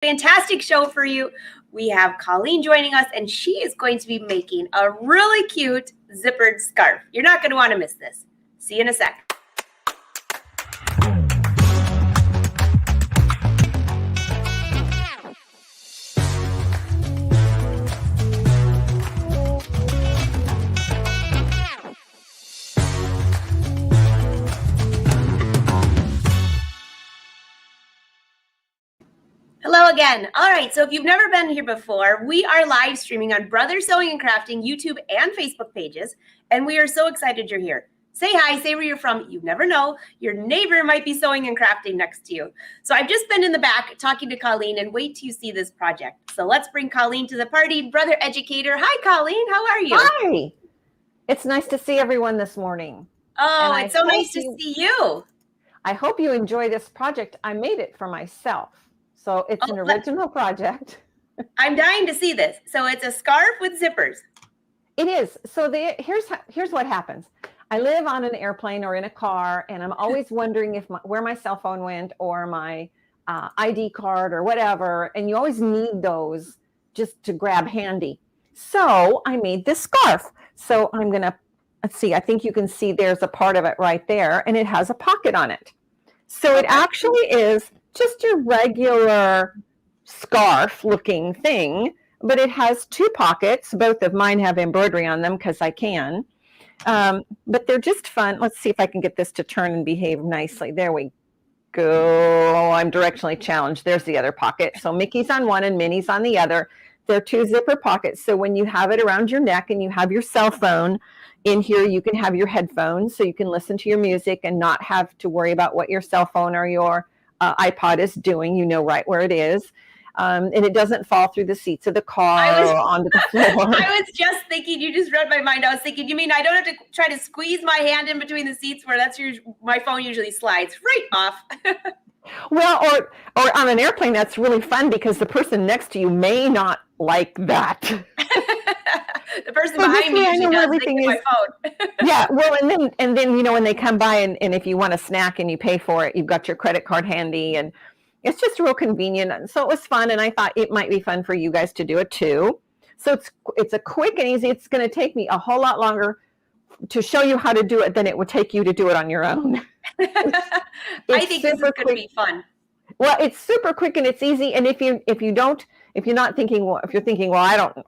Fantastic show for you. We have Coleen joining us, and she is going to be making a really cute zippered scarf. You're not going to want to miss this. See you in a sec. Hello again. All right, so if you've never been here before, we are live streaming on Brothers Sewing and Crafting YouTube and Facebook pages, and we are so excited you're here. Say hi, say where you're from. You never know. Your neighbor might be sewing and crafting next to you. So I've just been in the back talking to Coleen, and wait till you see this project. So let's bring Coleen to the party. Brother Educator. Hi, Coleen. How are you? Hi. It's nice to see everyone this morning. Oh, it's so nice to see you. I hope you enjoy this project. I made it for myself. So it's an original project. I'm dying to see this. So it's a scarf with zippers. It is. So here's what happens. I live on an airplane or in a car, and I'm always wondering where my cell phone went or my ID card or whatever. And you always need those just to grab handy. So I made this scarf. So I'm going to, let's see, I think you can see there's a part of it right there, and it has a pocket on it. So it actually is just your regular scarf looking thing, but it has two pockets. Both of mine have embroidery on them because I can, but they're just fun. Let's see if I can get this to turn and behave nicely. There we go. I'm directionally challenged. There's the other pocket. So Mickey's on one and Minnie's on the other. They're two zipper pockets. So when you have it around your neck and you have your cell phone in here, you can have your headphones so you can listen to your music and not have to worry about what your cell phone or your iPod is doing. You know right where it is. And it doesn't fall through the seats of the car or onto the floor. I was just thinking, you just read my mind. I was thinking, you mean I don't have to try to squeeze my hand in between the seats where my phone usually slides right off. Well, or on an airplane, that's really fun because the person next to you may not like that. The person behind me usually does think my phone. Yeah, well, and then you know, when they come by and if you want a snack and you pay for it, you've got your credit card handy, and it's just real convenient. So it was fun, and I thought it might be fun for you guys to do it too. So it's a quick and easy. It's going to take me a whole lot longer to show you how to do it than it would take you to do it on your own. I think this is going to be fun. Well, it's super quick and it's easy. And if you're thinking, well,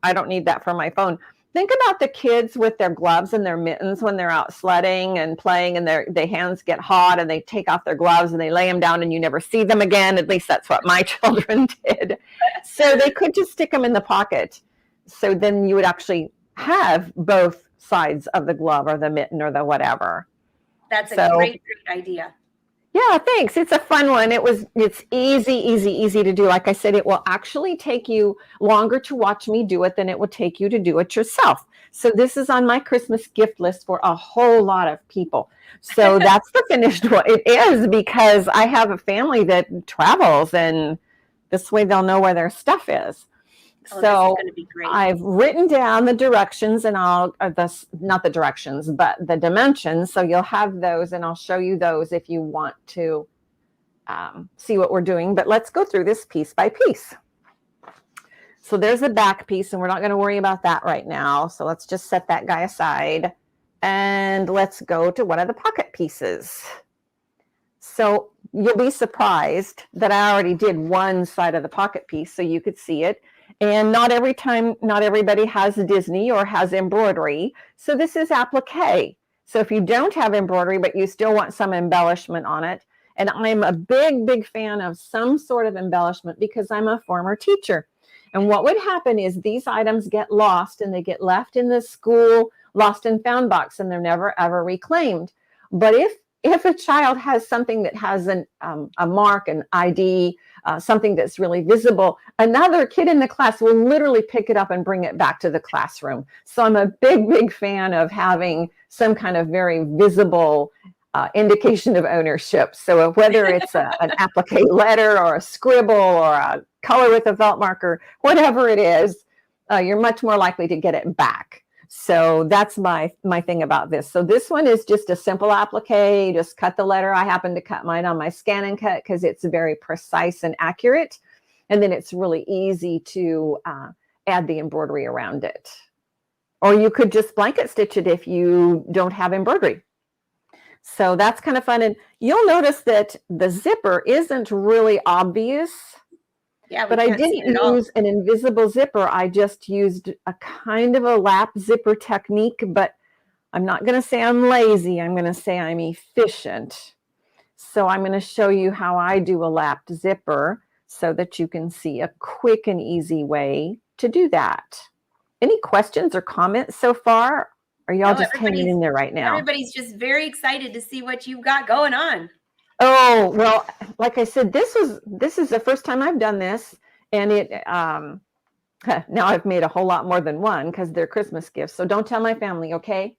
I don't need that for my phone. Think about the kids with their gloves and their mittens when they're out sledding and playing, and their hands get hot and they take off their gloves and they lay them down and you never see them again. At least that's what my children did. So they could just stick them in the pocket. So then you would actually have both sides of the glove or the mitten or the whatever. That's a great idea. Yeah, thanks. It's a fun one. It's easy to do. Like I said, it will actually take you longer to watch me do it than it would take you to do it yourself. So this is on my Christmas gift list for a whole lot of people. So that's the finished one. It is, because I have a family that travels, and this way they'll know where their stuff is. Oh, so this is be great. I've written down the directions, and not the directions, but the dimensions. So you'll have those, and I'll show you those if you want to see what we're doing. But let's go through this piece by piece. So there's the back piece, and we're not going to worry about that right now. So let's just set that guy aside, and let's go to one of the pocket pieces. So you'll be surprised that I already did one side of the pocket piece so you could see it. And not everybody has Disney or has embroidery. So this is applique. So if you don't have embroidery, but you still want some embellishment on it, and I'm a big fan of some sort of embellishment because I'm a former teacher. And what would happen is these items get lost, and they get left in the school lost and found box, and they're never ever reclaimed. But if a child has something that has a mark, an ID, something that's really visible, another kid in the class will literally pick it up and bring it back to the classroom. So I'm a big fan of having some kind of very visible indication of ownership. So whether it's an applique letter or a scribble or a color with a felt marker, whatever it is, you're much more likely to get it back. So that's my thing about this. So this one is just a simple applique. Just cut the letter. I happen to cut mine on my Scan and Cut because it's very precise and accurate. And then it's really easy to add the embroidery around it. Or you could just blanket stitch it if you don't have embroidery. So that's kind of fun. And you'll notice that the zipper isn't really obvious. Yeah, but I didn't use an invisible zipper. I just used a kind of a lap zipper technique, but I'm not going to say I'm lazy. I'm going to say I'm efficient. So I'm going to show you how I do a lapped zipper so that you can see a quick and easy way to do that. Any questions or comments so far? Are y'all just hanging in there right now? Everybody's just very excited to see what you've got going on. Oh, well, like I said, this is the first time I've done this, and it now I've made a whole lot more than one because they're Christmas gifts. So don't tell my family, okay?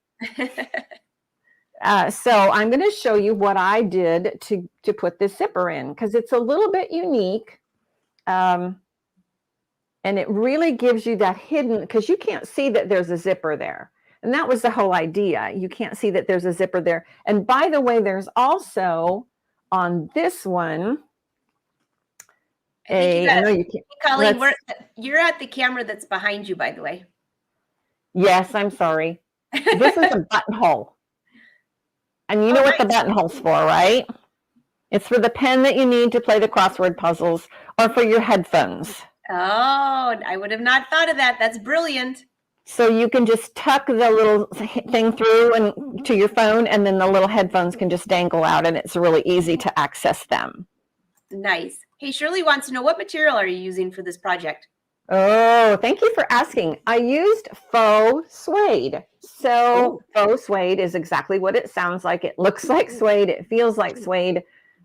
So I'm going to show you what I did to put this zipper in because it's a little bit unique, and it really gives you that hidden because you can't see that there's a zipper there. And that was the whole idea. You can't see that there's a zipper there. And by the way, there's also on this one, I know you can't. Coleen, you're at the camera that's behind you, by the way. Yes, I'm sorry. This is a buttonhole. And you know what the buttonhole's for, right? It's for the pen that you need to play the crossword puzzles or for your headphones. Oh, I would have not thought of that. That's brilliant. So you can just tuck the little thing through and to your phone, and then the little headphones can just dangle out, and it's really easy to access them. Nice. Hey, Shirley wants to know, what material are you using for this project? Oh, thank you for asking. I used faux suede. So faux suede is exactly what it sounds like. It looks like suede. It feels like suede,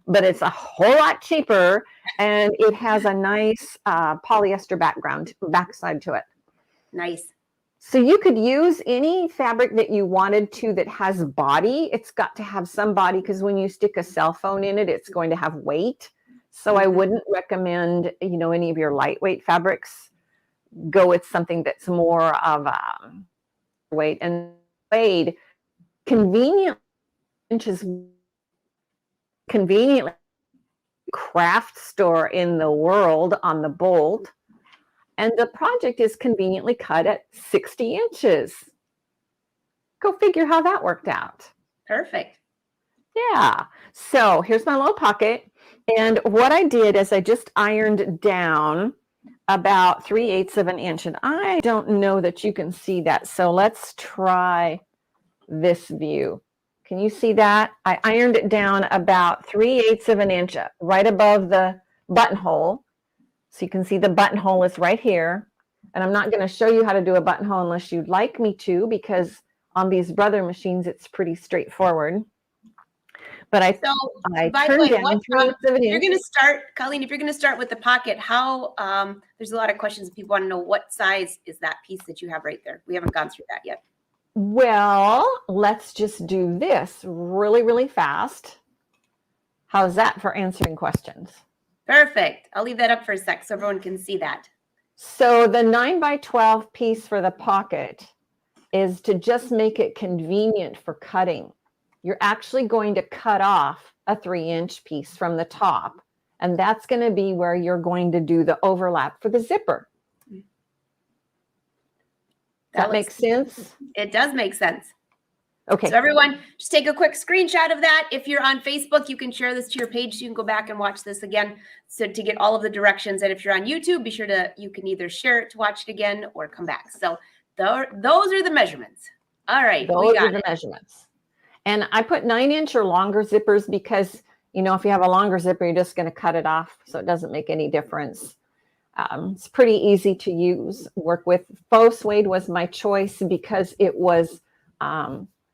but it's a whole lot cheaper, and it has a nice polyester backside to it. Nice. So you could use any fabric that you wanted to that has body. It's got to have some body because when you stick a cell phone in it, it's going to have weight. So I wouldn't recommend, any of your lightweight fabrics. Go with something that's more of weight. And suede conveniently craft store in the world on the bolt. And the project is conveniently cut at 60 inches. Go figure how that worked out. Perfect. Yeah. So here's my little pocket. And what I did is I just ironed down about 3/8 of an inch. And I don't know that you can see that. So let's try this view. Can you see that? I ironed it down about 3/8 of an inch right above the buttonhole. So you can see the buttonhole is right here. And I'm not going to show you how to do a buttonhole unless you'd like me to, because on these Brother machines, it's pretty straightforward. But I turned down 3/8 of an inch. You're going to start, Coleen, if you're going to start with the pocket, there's a lot of questions. People want to know, what size is that piece that you have right there? We haven't gone through that yet. Well, let's just do this really, really fast. How's that for answering questions? Perfect. I'll leave that up for a sec so everyone can see that. So the 9x12 piece for the pocket is to just make it convenient for cutting. You're actually going to cut off a 3-inch piece from the top, and that's going to be where you're going to do the overlap for the zipper. That makes sense? It does make sense. Okay. So everyone, just take a quick screenshot of that. If you're on Facebook, you can share this to your page so you can go back and watch this again to get all of the directions. And if you're on YouTube, be sure you can either share it to watch it again or come back. So those are the measurements. All right. Those are the measurements. And I put 9-inch or longer zippers because, if you have a longer zipper, you're just going to cut it off. So it doesn't make any difference. It's pretty easy to work with. Faux suede was my choice because it was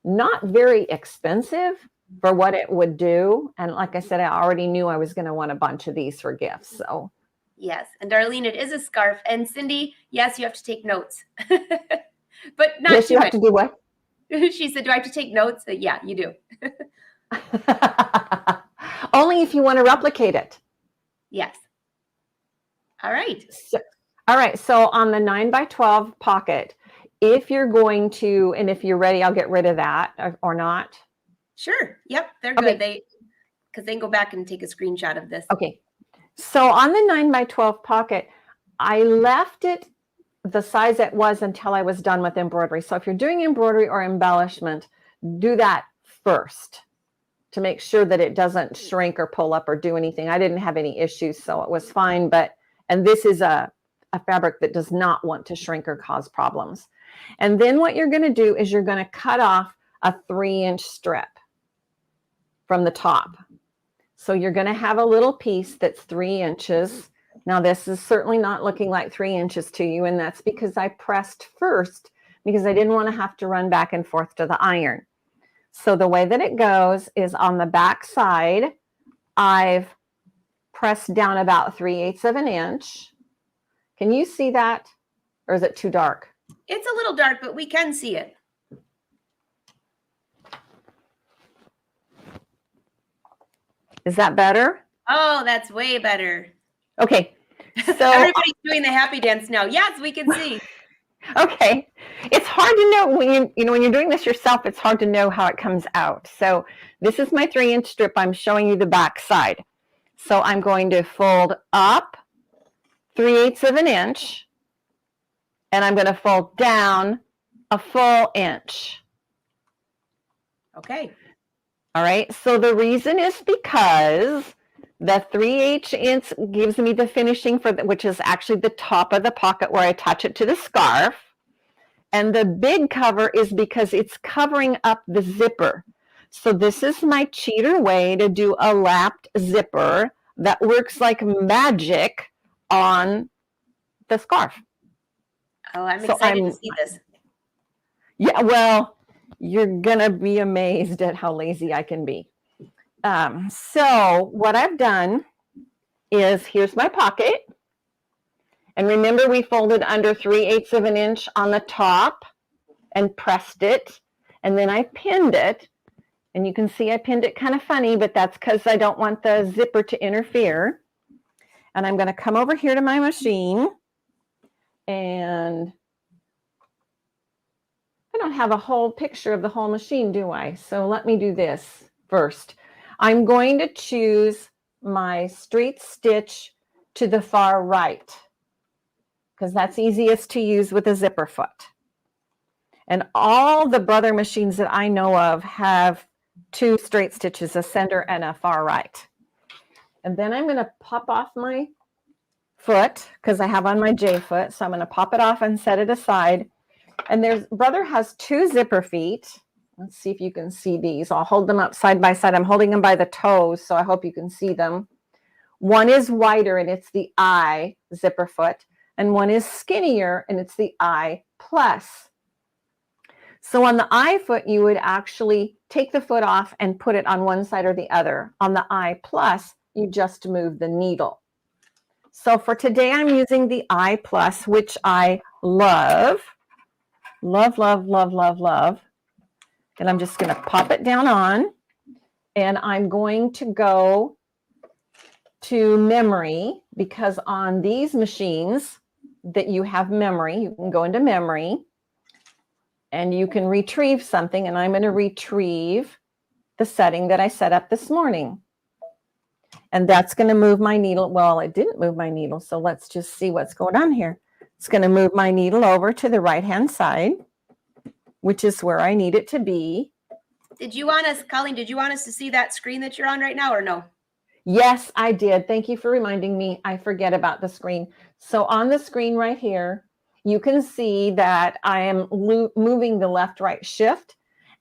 not very expensive for what it would do. And like I said, I already knew I was going to want a bunch of these for gifts. So yes. And Darlene, it is a scarf. And Cindy, yes, you have to take notes. But not yes, you have to do what? She said, do I have to take notes? Yeah, you do. Only if you want to replicate it. Yes. All right. So on the 9x12 pocket, if you're going to, and if you're ready, I'll get rid of that or not. Sure. Yep. They're good. Because they can go back and take a screenshot of this. Okay. So on the 9x12 pocket, I left it the size it was until I was done with embroidery. So if you're doing embroidery or embellishment, do that first to make sure that it doesn't shrink or pull up or do anything. I didn't have any issues, so it was fine. And this is a fabric that does not want to shrink or cause problems. And then what you're going to do is you're going to cut off a 3-inch strip from the top. So you're going to have a little piece that's 3 inches. Now this is certainly not looking like 3 inches to you, and that's because I pressed first because I didn't want to have to run back and forth to the iron. So the way that it goes is on the back side, I've pressed down about 3/8 of an inch. Can you see that? Or is it too dark? It's a little dark, but we can see it. Is that better? Oh, that's way better. Okay. So everybody's doing the happy dance now. Yes, we can see. Okay. It's hard to know when when you're doing this yourself, it's hard to know how it comes out. So this is my 3-inch strip. I'm showing you the back side. So I'm going to fold up 3/8 of an inch, and I'm going to fold down a full inch. Okay. All right. So the reason is because the 3/8 inch gives me the finishing for which is actually the top of the pocket where I attach it to the scarf. And the big cover is because it's covering up the zipper. So this is my cheater way to do a lapped zipper that works like magic on the scarf. Oh, I'm excited to see this. Yeah, well, you're going to be amazed at how lazy I can be. So what I've done is here's my pocket. And remember, we folded under 3/8 of an inch on the top and pressed it. And then I pinned it. And you can see I pinned it kind of funny, but that's because I don't want the zipper to interfere. And I'm going to come over here to my machine. And I don't have a whole picture of the whole machine, do I? So let me do this first. I'm going to choose my straight stitch to the far right, because that's easiest to use with a zipper foot. And all the brother machines that I know of have 2 straight stitches, a center and a far right. And then I'm going to pop off my foot because I have on my J foot. So I'm going to pop it off and set it aside. And brother has 2 zipper feet. Let's see if you can see these. I'll hold them up side by side. I'm holding them by the toes, so I hope you can see them. One is wider, and it's the I zipper foot. And one is skinnier, and it's the I plus. So on the I foot, you would actually take the foot off and put it on one side or the other. On the I plus, you just move the needle. So for today, I'm using the I plus, which I love. Love, love, love, love, love. And I'm just going to pop it down on. And I'm going to go to memory, because on these machines that you have memory, you can go into memory and you can retrieve something. And I'm going to retrieve the setting that I set up this morning. And that's going to move my needle. Well, it didn't move my needle. So let's just see what's going on here. It's going to move my needle over to the right-hand side, which is where I need it to be. Did you want us, Colleen, did you want us to see that screen that you're on right now or no? Yes, I did. Thank you for reminding me. I forget about the screen. So on the screen right here, you can see that I am moving the left-right shift,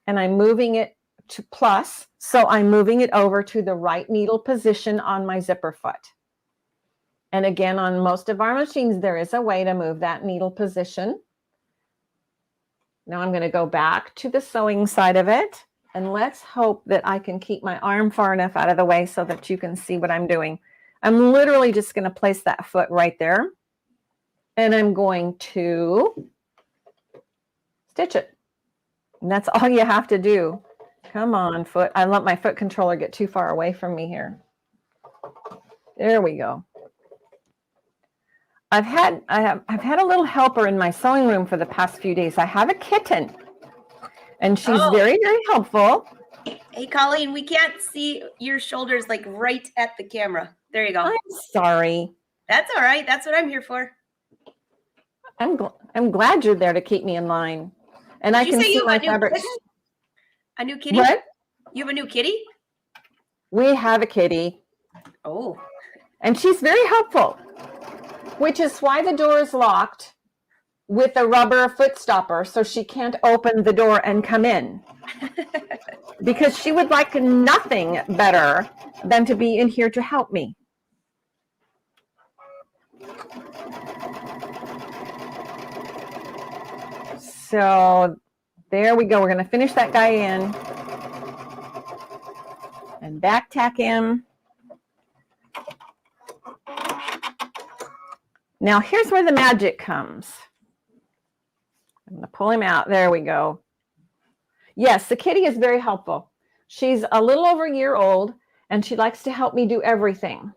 and I'm moving it to plus. So I'm moving it over to the right needle position on my zipper foot. And again, on most of our machines, there is a way to move that needle position. Now I'm going to go back to the sewing side of it. And let's hope that I can keep my arm far enough out of the way so that you can see what I'm doing. I'm literally just going to place that foot right there. And I'm going to stitch it. And that's all you have to do. Come on, foot. I let my foot controller get too far away from me here. There we go. I've had a little helper in my sewing room for the past few days. I have a kitten, and she's very, very helpful. Hey, Colleen, we can't see your shoulders like right at the camera. There you go. I'm sorry. That's all right. That's what I'm here for. I'm glad you're there to keep me in line. And Did I you can say see you my have a new fabric. kitten? A new kitty? What? You have a new kitty? We have a kitty. Oh. And she's very helpful, which is why the door is locked with a rubber foot stopper so she can't open the door and come in. Because she would like nothing better than to be in here to help me. So there we go. We're going to finish that guy in and back tack him. Now here's where the magic comes. I'm going to pull him out. There we go. Yes, the kitty is very helpful. She's a little over a year old, and she likes to help me do everything,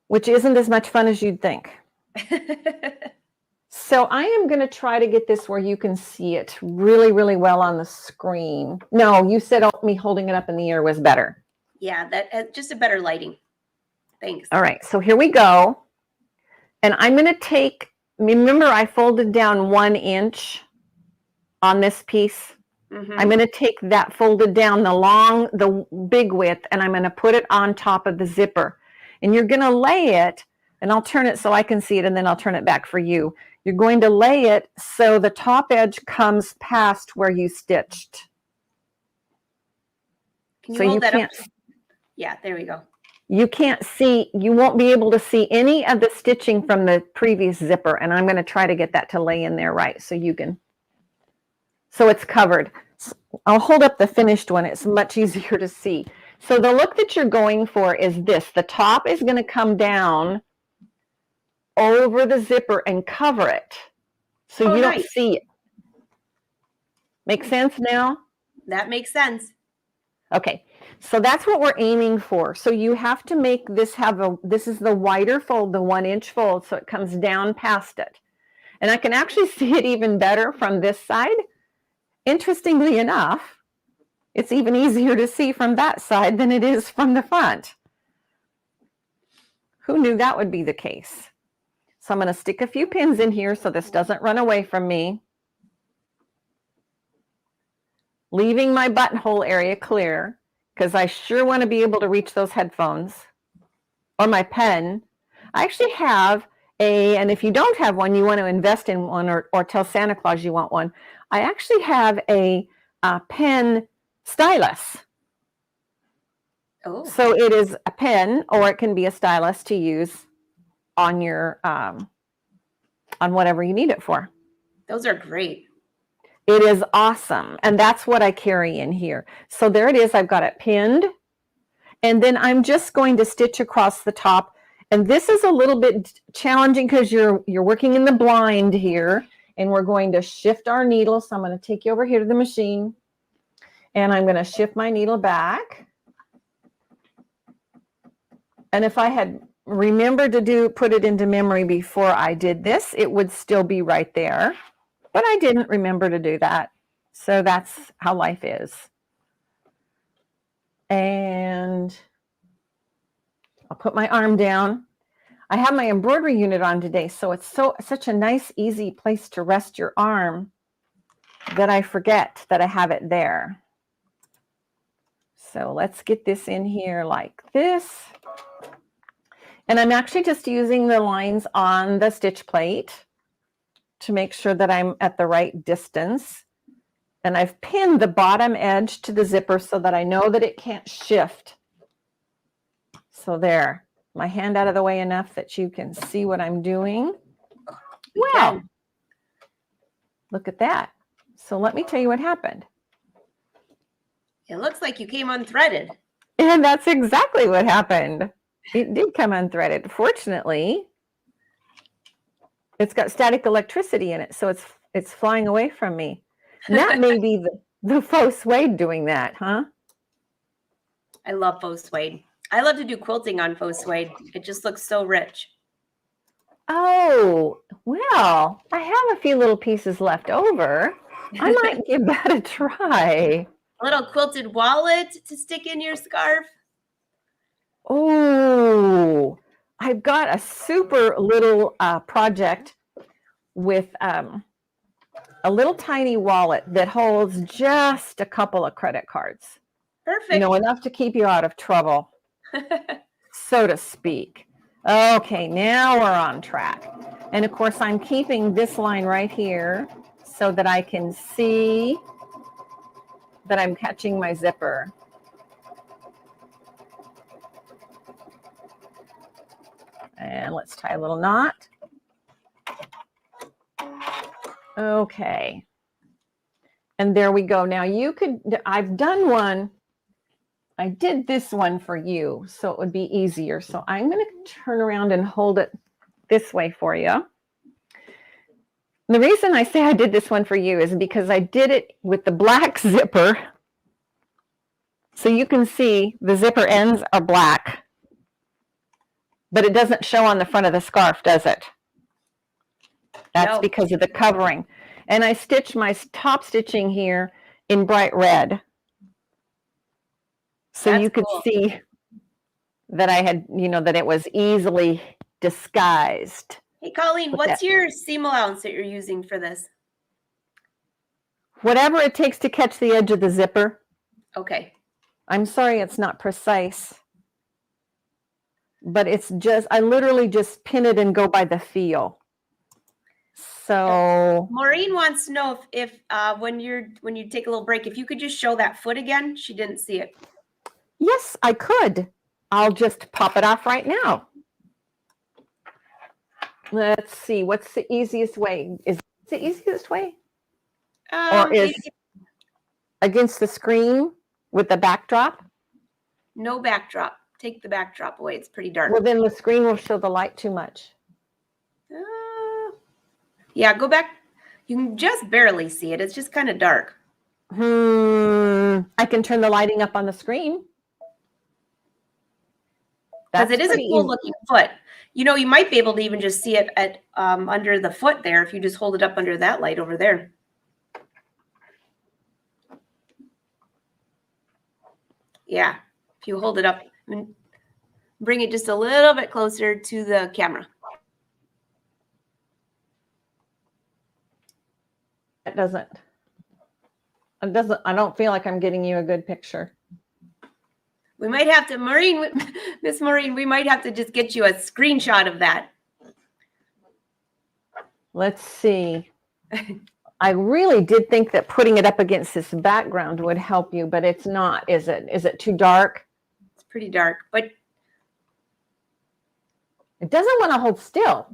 which isn't as much fun as you'd think. So I am going to try to get this where you can see it really, really well on the screen. No, you said me holding it up in the air was better. Yeah, that just a better lighting. Thanks. All right, so here we go. And I'm going to take, remember I folded down 1 inch on this piece. Mm-hmm. I'm going to take that folded down the big width, and I'm going to put it on top of the zipper. And you're going to lay it, and I'll turn it so I can see it, and then I'll turn it back for you. You're going to lay it so the top edge comes past where you stitched. Can you hold that up? Yeah, there we go. You can't see, you won't be able to see any of the stitching from the previous zipper, and I'm going to try to get that to lay in there right so you can, so it's covered. I'll hold up the finished one. It's much easier to see. So the look that you're going for is this. The top is going to come down over the zipper and cover it so you don't see it. Make sense now? That makes sense. Okay, so that's what we're aiming for. So you have to make this this is the wider fold, the 1 inch fold, so it comes down past it. And I can actually see it even better from this side. Interestingly enough, it's even easier to see from that side than it is from the front. Who knew that would be the case? So I'm going to stick a few pins in here so this doesn't run away from me. Leaving my buttonhole area clear because I sure want to be able to reach those headphones or my pen. I actually have and if you don't have one, you want to invest in one or tell Santa Claus you want one. I actually have a pen stylus. Oh. So it is a pen or it can be a stylus to use on your on whatever you need it for. Those are great. It is awesome. And that's what I carry in here. So there it is. I've got it pinned. And then I'm just going to stitch across the top. And this is a little bit challenging because you're working in the blind here. And we're going to shift our needle. So I'm going to take you over here to the machine. And I'm going to shift my needle back. And if I had remembered to put it into memory before I did this, it would still be right there. But I didn't remember to do that. So that's how life is. And I'll put my arm down. I have my embroidery unit on today, so it's such a nice, easy place to rest your arm that I forget that I have it there. So let's get this in here like this. And I'm actually just using the lines on the stitch plate to make sure that I'm at the right distance. And I've pinned the bottom edge to the zipper so that I know that it can't shift. So there, my hand out of the way enough that you can see what I'm doing. Wow, look at that. So let me tell you what happened. It looks like you came unthreaded. And that's exactly what happened. It did come unthreaded. Fortunately, it's got static electricity in it, so it's flying away from me. And that may be the faux suede doing that, huh? I love faux suede. I love to do quilting on faux suede. It just looks so rich. Oh, well, I have a few little pieces left over. I might give that a try. A little quilted wallet to stick in your scarf. Oh, I've got a super little project with a little tiny wallet that holds just a couple of credit cards. Perfect. You know, enough to keep you out of trouble, so to speak. Okay, now we're on track. And of course, I'm keeping this line right here so that I can see that I'm catching my zipper. And let's tie a little knot. Okay. And there we go. Now you could, I've done one. I did this one for you, so it would be easier. So I'm going to turn around and hold it this way for you. The reason I say I did this one for you is because I did it with the black zipper. So you can see the zipper ends are black, but it doesn't show on the front of the scarf, does it? That's because of the covering. And I stitched my top stitching here in bright red. So you could see that I had, you know, that it was easily disguised. Hey, Colleen, what's your seam allowance that you're using for this? Whatever it takes to catch the edge of the zipper. Okay. I'm sorry it's not precise. But it's just, I literally just pin it and go by the feel. So Maureen wants to know if when you take a little break, if you could just show that foot again. She didn't see it. Yes, I could. I'll just pop it off right now. Let's see. What's the easiest way? Is it the easiest way? Or is against the screen with the backdrop? No backdrop. Take the backdrop away. It's pretty dark. Well, then the screen will show the light too much. Yeah, go back. You can just barely see it. It's just kind of dark. I can turn the lighting up on the screen. Because it is a cool looking foot. You know, you might be able to even just see it at under the foot there if you just hold it up under that light over there. Yeah, if you hold it up and bring it just a little bit closer to the camera. It doesn't, I don't feel like I'm getting you a good picture. We might have to, Maureen, Miss Maureen, we might have to just get you a screenshot of that. Let's see. I really did think that putting it up against this background would help you, but it's not, is it? Is it too dark? It's pretty dark, but it doesn't want to hold still.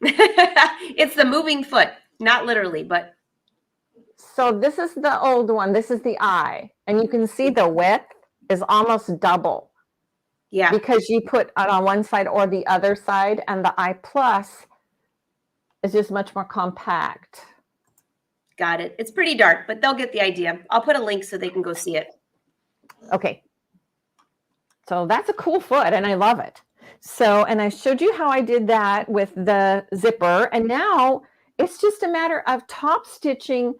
It's the moving foot, not literally, but. So this is the old one. This is the eye, and you can see the width is almost double. Yeah. Because you put it on one side or the other side, and the eye plus is just much more compact. Got it. It's pretty dark, but they'll get the idea. I'll put a link so they can go see it. Okay. So that's a cool foot, and I love it. So, and I showed you how I did that with the zipper, and now it's just a matter of top stitching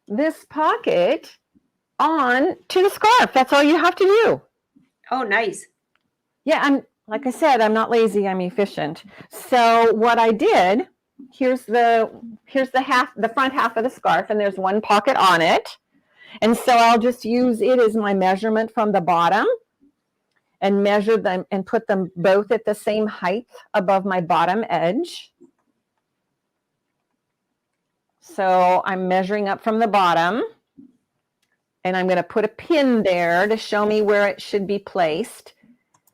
this pocket on to the scarf. That's all you have to do. Oh, nice. Yeah, like I said, I'm not lazy, I'm efficient. So what I did, here's the front half of the scarf, and there's one pocket on it. And so I'll just use it as my measurement from the bottom and measure them and put them both at the same height above my bottom edge. So I'm measuring up from the bottom, and I'm going to put a pin there to show me where it should be placed.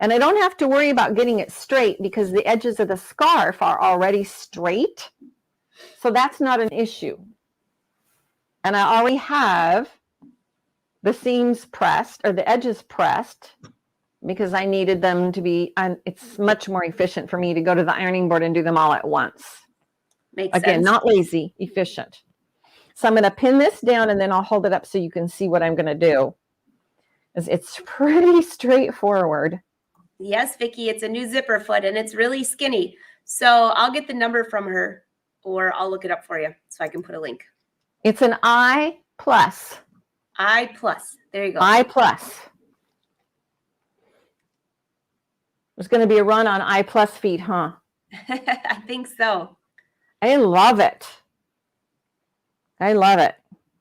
And I don't have to worry about getting it straight because the edges of the scarf are already straight. So that's not an issue. And I already have the seams pressed, or the edges pressed, because I needed them to be, it's much more efficient for me to go to the ironing board and do them all at once. Makes Again, sense. not lazy, efficient. So I'm going to pin this down, and then I'll hold it up so you can see what I'm going to do. It's pretty straightforward. Yes, Vicki, it's a new zipper foot, and it's really skinny. So I'll get the number from her, or I'll look it up for you so I can put a link. It's an I plus. I plus. There you go. I plus. There's going to be a run on I plus feet, huh? I think so. I love it. I love it.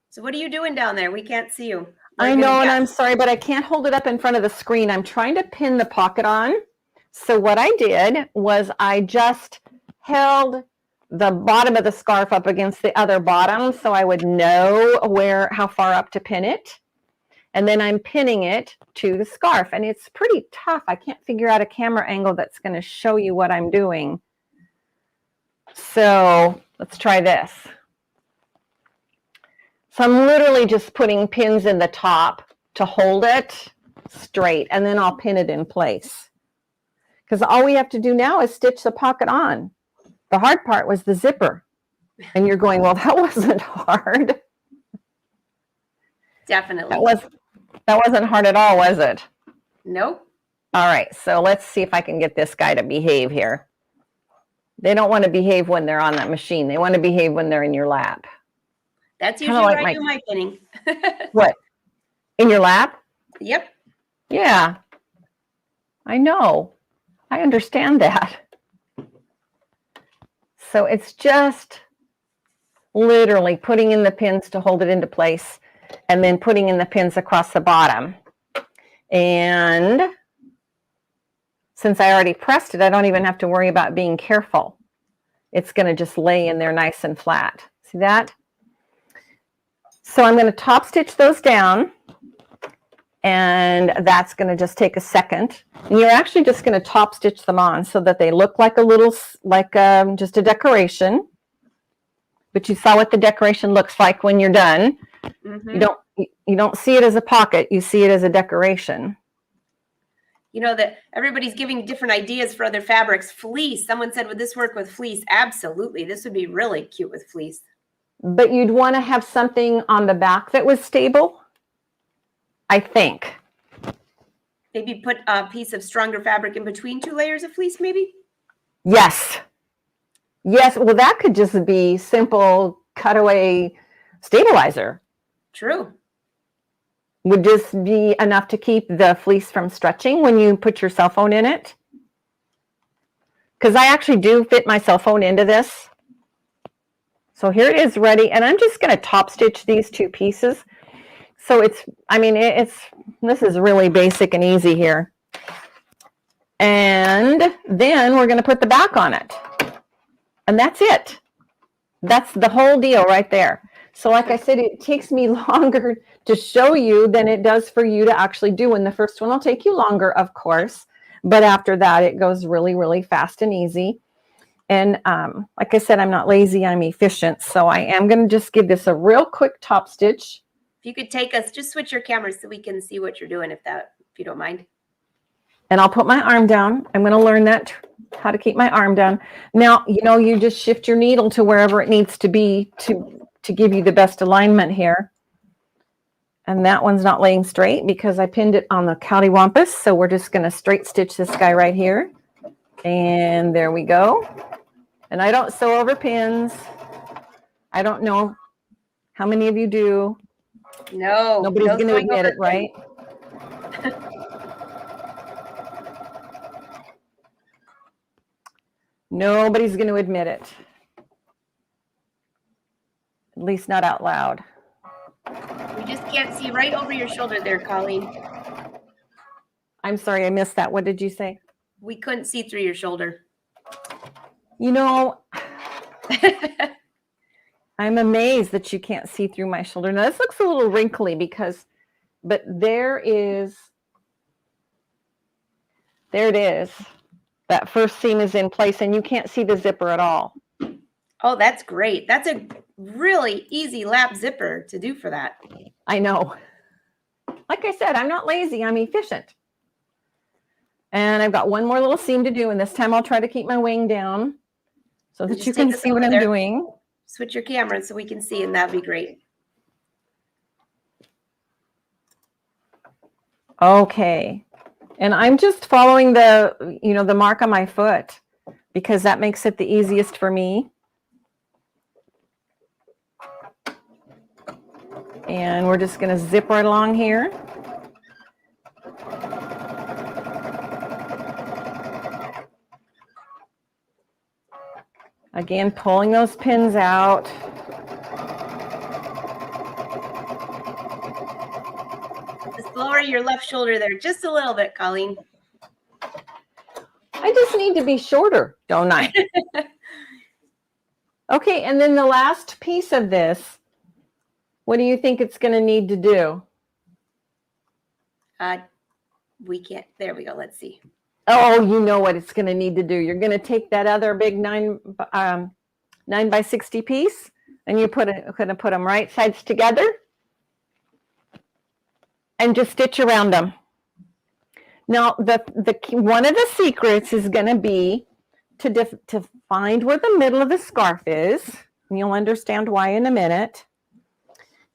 So what are you doing down there? We can't see you. I know, and I'm sorry, but I can't hold it up in front of the screen. I'm trying to pin the pocket on. So what I did was I just held the bottom of the scarf up against the other bottom so I would know how far up to pin it. And then I'm pinning it to the scarf. And it's pretty tough. I can't figure out a camera angle that's going to show you what I'm doing. So let's try this. So I'm literally just putting pins in the top to hold it straight, and then I'll pin it in place. Because all we have to do now is stitch the pocket on. The hard part was the zipper. And you're going, well, that wasn't hard. Definitely. That wasn't hard at all, was it? Nope. All right, so let's see if I can get this guy to behave here. They don't want to behave when they're on that machine. They want to behave when they're in your lap. That's usually where I do my pinning. What? In your lap? Yep. Yeah. I know. I understand that. So it's just literally putting in the pins to hold it into place and then putting in the pins across the bottom. And since I already pressed it, I don't even have to worry about being careful. It's going to just lay in there nice and flat. See that? So I'm going to top stitch those down, and that's going to just take a second. And you're actually just going to top stitch them on so that they look like a little, just a decoration. But you saw what the decoration looks like when you're done. Mm-hmm. You don't see it as a pocket. You see it as a decoration. You know that everybody's giving different ideas for other fabrics. Fleece. Someone said, would this work with fleece? Absolutely. This would be really cute with fleece. But you'd want to have something on the back that was stable, I think. Maybe put a piece of stronger fabric in between two layers of fleece, maybe? Yes. Yes. Well, that could just be simple cutaway stabilizer. True. Would this be enough to keep the fleece from stretching when you put your cell phone in it? Because I actually do fit my cell phone into this. So here it is ready, and I'm just going to top stitch these two pieces. So this is really basic and easy here. And then we're going to put the back on it. And that's it. That's the whole deal right there. So like I said, it takes me longer to show you than it does for you to actually do. And the first one will take you longer, of course. But after that, it goes really, really fast and easy. And like I said, I'm not lazy, I'm efficient. So I am going to just give this a real quick top stitch. If you could take us, just switch your camera so we can see what you're doing, if you don't mind. And I'll put my arm down. I'm going to learn how to keep my arm down. Now, you just shift your needle to wherever it needs to be to give you the best alignment here. And that one's not laying straight because I pinned it on the cattywampus. So we're just going to straight stitch this guy right here. And there we go. And I don't sew over pins. I don't know how many of you do. No. Nobody's going to admit it, right? Nobody's going to admit it. At least not out loud. We just can't see right over your shoulder there, Coleen. I'm sorry, I missed that. What did you say? We couldn't see through your shoulder. I'm amazed that you can't see through my shoulder. Now, this looks a little wrinkly but there it is. That first seam is in place, and you can't see the zipper at all. Oh, that's great. That's a really easy lap zipper to do for that. I know. Like I said, I'm not lazy. I'm efficient. And I've got one more little seam to do, and this time I'll try to keep my wing down so that you can see what I'm doing. Switch your camera so we can see, and that'd be great. Okay. And I'm just following the mark on my foot because that makes it the easiest for me. And we're just going to zip right along here. Again, pulling those pins out. Just lower your left shoulder there just a little bit, Coleen. I just need to be shorter, don't I? Okay, and then the last piece of this, what do you think it's going to need to do? We can't. There we go. Let's see. Oh, you know what it's going to need to do. You're going to take that other big 9 by 60 piece, and you're going to put them right sides together and just stitch around them. Now, one of the secrets is going to be to find where the middle of the scarf is, and you'll understand why in a minute.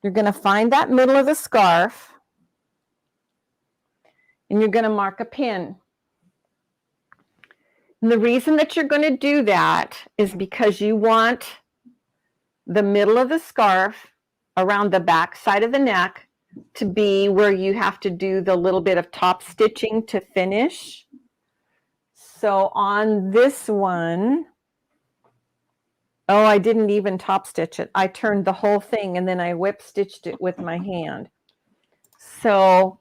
You're going to find that middle of the scarf, and you're going to mark a pin. And the reason that you're going to do that is because you want the middle of the scarf around the back side of the neck to be where you have to do the little bit of top stitching to finish. So on this one, oh, I didn't even top stitch it. I turned the whole thing and then I whip stitched it with my hand. So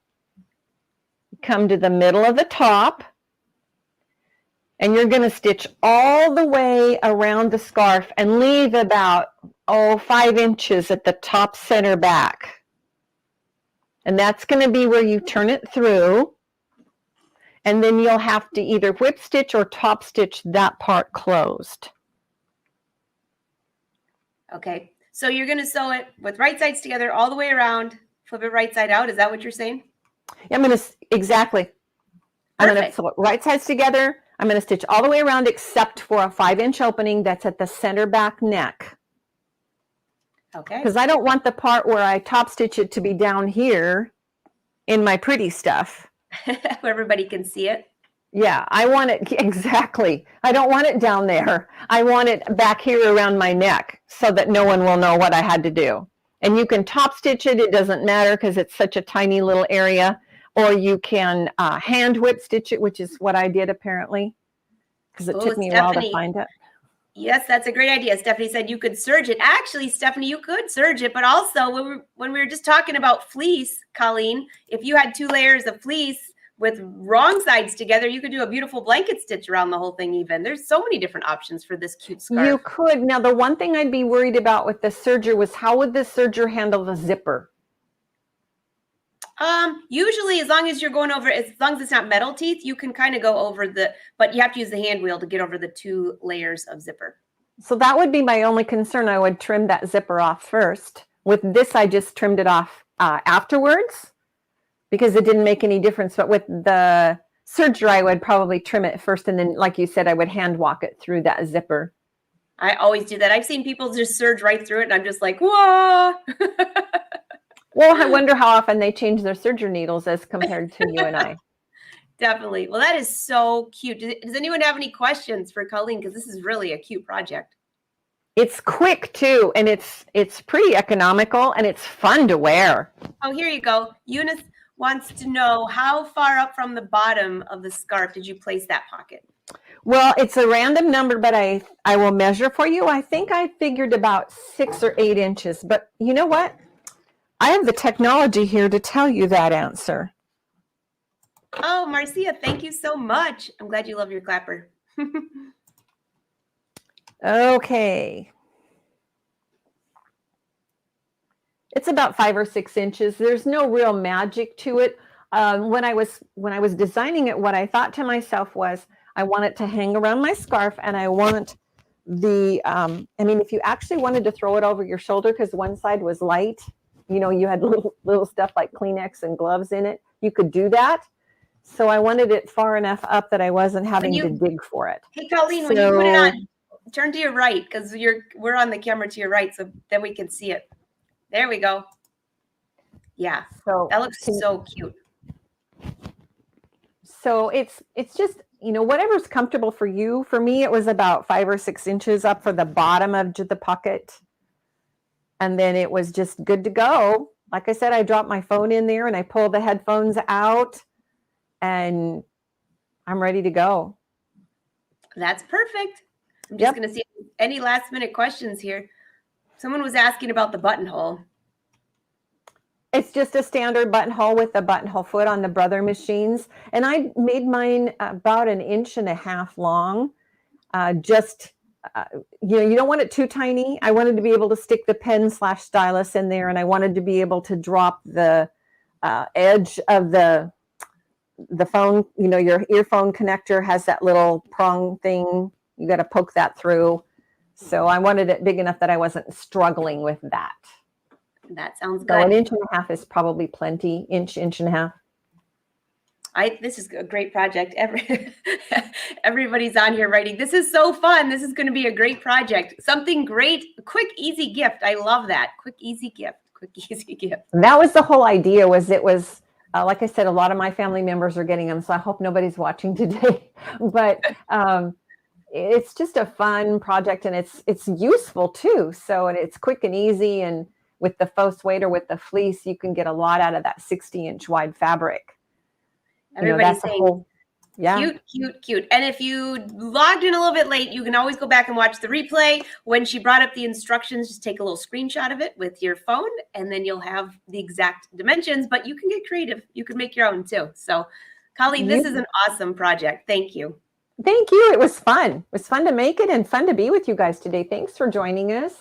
come to the middle of the top, and you're going to stitch all the way around the scarf and leave about, 5 inches at the top center back. And that's going to be where you turn it through. And then you'll have to either whip stitch or top stitch that part closed. Okay. So you're going to sew it with right sides together all the way around, flip it right side out. Is that what you're saying? Yeah, exactly. Perfect. I'm going to sew it right sides together. I'm going to stitch all the way around except for a 5-inch opening that's at the center back neck. Okay. Because I don't want the part where I top stitch it to be down here in my pretty stuff. Where everybody can see it. Yeah, I want it, exactly. I don't want it down there. I want it back here around my neck so that no one will know what I had to do. And you can top stitch it. It doesn't matter because it's such a tiny little area. Or you can hand whip stitch it, which is what I did apparently, because it took me a while to find it. Yes, that's a great idea. Stephanie said you could serge it. Actually, Stephanie, you could serge it, but also when we were just talking about fleece, Coleen, if you had 2 layers of fleece with wrong sides together, you could do a beautiful blanket stitch around the whole thing even. There's so many different options for this cute scarf. You could. Now, the one thing I'd be worried about with the serger was how would the serger handle the zipper? Usually as long as you're going over, as long as it's not metal teeth, you can kind of go over but you have to use the hand wheel to get over the 2 layers of zipper. So that would be my only concern. I would trim that zipper off first. With this, I just trimmed it off afterwards because it didn't make any difference. But with the serger, I would probably trim it first. And then, like you said, I would hand walk it through that zipper. I always do that. I've seen people just serge right through it. And I'm just like, whoa. Well, I wonder how often they change their serger needles as compared to you and I. Definitely. Well, that is so cute. Does anyone have any questions for Coleen? Because this is really a cute project. It's quick too, and it's pretty economical, and it's fun to wear. Oh, here you go. Eunice wants to know how far up from the bottom of the scarf did you place that pocket? Well, it's a random number, but I will measure for you. I think I figured about 6 or 8 inches. But you know what? I have the technology here to tell you that answer. Oh, Marcia, thank you so much. I'm glad you love your clapper. Okay. It's about 5 or 6 inches. There's no real magic to it. When I was designing it, what I thought to myself was, I want it to hang around my scarf, and I want if you actually wanted to throw it over your shoulder because one side was light, you had little stuff like Kleenex and gloves in it, you could do that. So I wanted it far enough up that I wasn't having to dig for it. Hey, Coleen, when you put it on, turn to your right because we're on the camera to your right, so then we can see it. There we go. Yeah, so that looks so cute. So it's just, whatever's comfortable for you. For me, it was about 5 or 6 inches up for the bottom of the pocket. And then it was just good to go. like I said, I drop my phone in there and I pull the headphones out and I'm ready to go. That's perfect. I'm just going to see any last minute questions here. Someone was asking about the buttonhole. It's just a standard buttonhole with a buttonhole foot on the Brother machines. And I made mine about 1.5 inches long. You don't want it too tiny. I wanted to be able to stick the pen/stylus in there, and I wanted to be able to drop the edge of the phone. Your earphone connector has that little prong thing. You got to poke that through. So I wanted it big enough that I wasn't struggling with that. That sounds good. So 1.5 inches is probably plenty. Inch and a half. This is a great project. Everybody's on here writing. This is so fun. This is going to be a great project. Something great. Quick, easy gift. I love that. Quick, easy gift. Quick, easy gift. That was the whole idea. Like I said, a lot of my family members are getting them, so I hope nobody's watching today. But it's just a fun project, and it's useful too. So it's quick and easy, and with the faux suede or with the fleece, you can get a lot out of that 60-inch wide fabric. Everybody's saying, cute. And if you logged in a little bit late, you can always go back and watch the replay. When she brought up the instructions, just take a little screenshot of it with your phone, and then you'll have the exact dimensions, but you can get creative. You can make your own too. So, Coleen, this is an awesome project. Thank you. Thank you. It was fun. It was fun to make it and fun to be with you guys today. Thanks for joining us.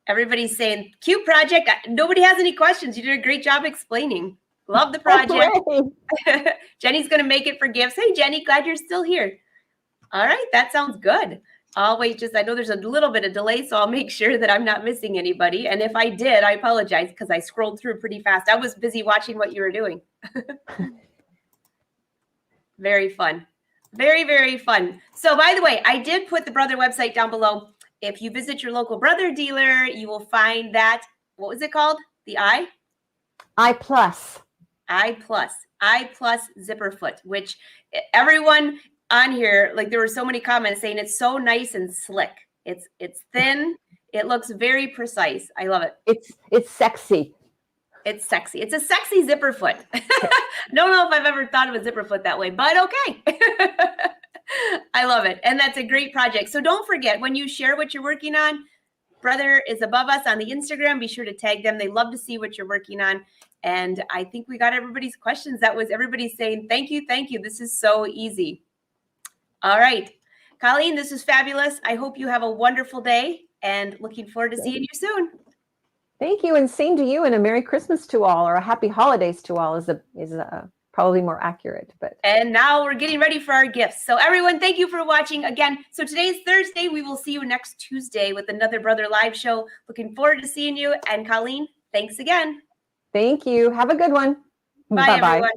Everybody's saying, cute project. Nobody has any questions. You did a great job explaining. Love the project. Jenny's going to make it for gifts. Hey, Jenny, glad you're still here. All right. That sounds good. I'll wait. I know there's a little bit of delay, so I'll make sure that I'm not missing anybody. And if I did, I apologize because I scrolled through pretty fast. I was busy watching what you were doing. Very fun. Very, very fun. So by the way, I did put the Brother website down below. If you visit your local Brother dealer, you will find that, what was it called? The I plus zipper foot, which everyone on here, like there were so many comments saying it's so nice and slick. It's thin. It looks very precise. I love it. It's sexy. It's sexy. It's a sexy zipper foot. Don't know if I've ever thought of a zipper foot that way, but okay. I love it. And that's a great project. So don't forget, when you share what you're working on, Brother is above us on the Instagram. Be sure to tag them. They love to see what you're working on. And I think we got everybody's questions. That was everybody saying, thank you. Thank you. This is so easy. All right. Coleen, this is fabulous. I hope you have a wonderful day and looking forward to seeing you soon. Thank you. And same to you, and a Merry Christmas to all, or a Happy Holidays to all is probably more accurate. And now we're getting ready for our gifts. So everyone, thank you for watching again. So today's Thursday. We will see you next Tuesday with another Brother Live show. Looking forward to seeing you. And Coleen, thanks again. Thank you. Have a good one. Bye, everyone.